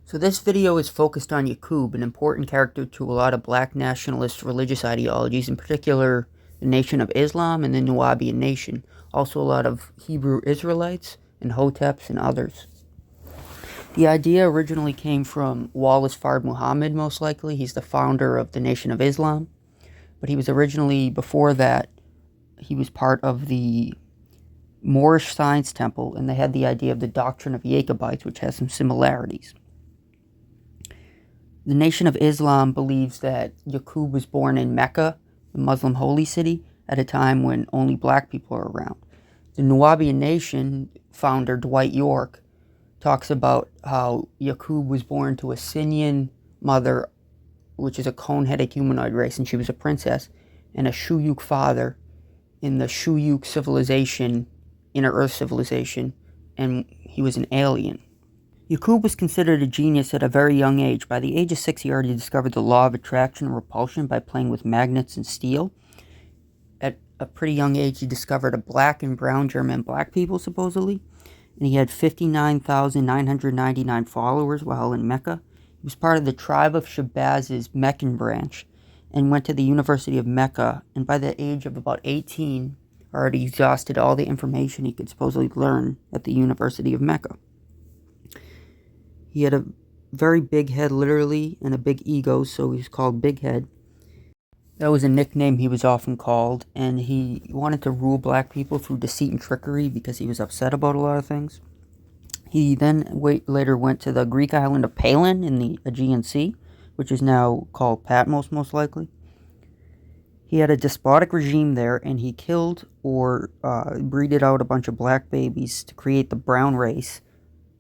So this video is focused on Yakub, an important character to a lot of Black nationalist religious ideologies, in particular the Nation of Islam and the Nuwaubian Nation, also a lot of Hebrew Israelites and Hoteps and others. The idea originally came from Wallace Fard Muhammad, most likely. He's the founder of the Nation of Islam, but he was originally, before that, he was part of the Moorish Science Temple, and they had the idea of the doctrine of Yacobites, which has some similarities. The Nation of Islam believes that Yakub was born in Mecca, the Muslim holy city, at a time when only black people are around. The Nuwaubian Nation founder, Dwight York, talks about how Yakub was born to a Sinian mother, which is a cone-headed humanoid race, and she was a princess, and a Shuyuk father in the Shuyuk civilization, Inner Earth civilization, and he was an alien. Yakub was considered a genius at a very young age. By the age of 6, he already discovered the law of attraction and repulsion by playing with magnets and steel. At a pretty young age, he discovered a black and brown German black people, supposedly, and he had 59,999 followers while in Mecca. He was part of the tribe of Shabaz's Meccan branch and went to the University of Mecca, and by the age of about 18, already exhausted all the information he could supposedly learn at the University of Mecca. He had a very big head, literally, and a big ego, so he was called Big Head. That was a nickname he was often called, and he wanted to rule black people through deceit and trickery because he was upset about a lot of things. He then later went to the Greek island of Palin in the Aegean Sea, which is now called Patmos, most likely. He had a despotic regime there, and he killed or breeded out a bunch of black babies to create the brown race,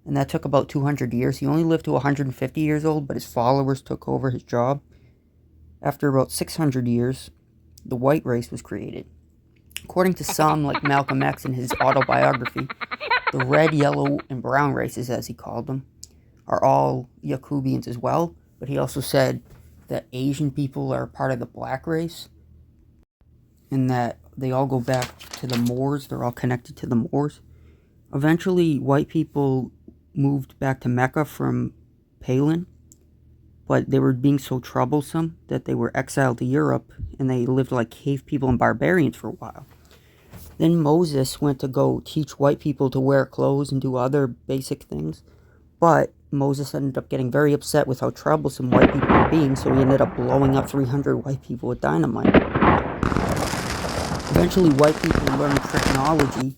and that took about 200 years. He only lived to 150 years old, but his followers took over his job. After about 600 years, the white race was created. According to some, like Malcolm X in his autobiography, the red, yellow, and brown races, as he called them, are all Yakubians as well, but he also said that Asian people are part of the black race, and that they all go back to the Moors. They're all connected to the Moors. Eventually, white people moved back to Mecca from Palin, but they were being so troublesome that they were exiled to Europe, and they lived like cave people and barbarians for a while. Then Moses went to go teach white people to wear clothes and do other basic things, but Moses ended up getting very upset with how troublesome white people were being, so he ended up blowing up 300 white people with dynamite. Eventually, white people learned Tricknology,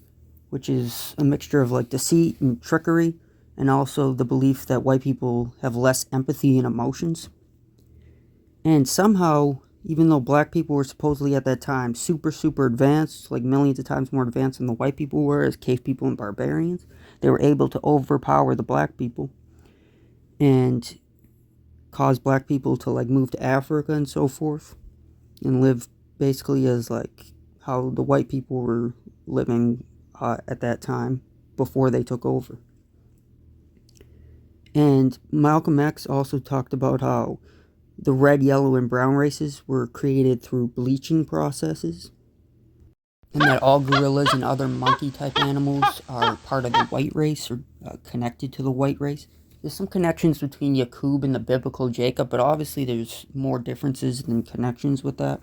which is a mixture of like deceit and trickery, and also the belief that white people have less empathy and emotions. And somehow, even though black people were supposedly at that time super advanced, like millions of times more advanced than the white people were as cave people and barbarians, they were able to overpower the black people and cause black people to like move to Africa and so forth and live basically as like how the white people were living at that time before they took over. And Malcolm X also talked about how the red, yellow, and brown races were created through bleaching processes, and that all gorillas and other monkey-type animals are part of the white race or connected to the white race. There's some connections between Yakub and the biblical Jacob, but obviously there's more differences than connections with that.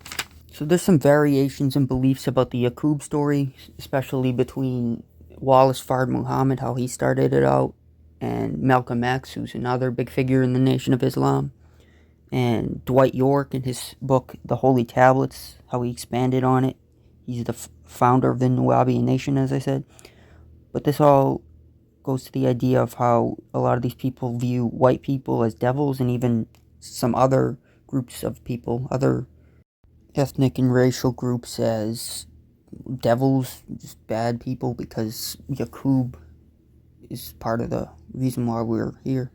So there's some variations in beliefs about the Yakub story, especially between Wallace Fard Muhammad, how he started it out, and Malcolm X, who's another big figure in the Nation of Islam, and Dwight York in his book, The Holy Tablets, how he expanded on it. He's the founder of the Nuwaubian Nation, as I said. But this all goes to the idea of how a lot of these people view white people as devils, and even some other groups of people, other ethnic and racial groups, as devils, just bad people, because Yakub is part of the reason why we're here.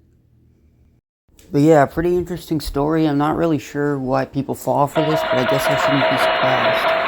But yeah, pretty interesting story. I'm not really sure why people fall for this, but I guess I shouldn't be surprised.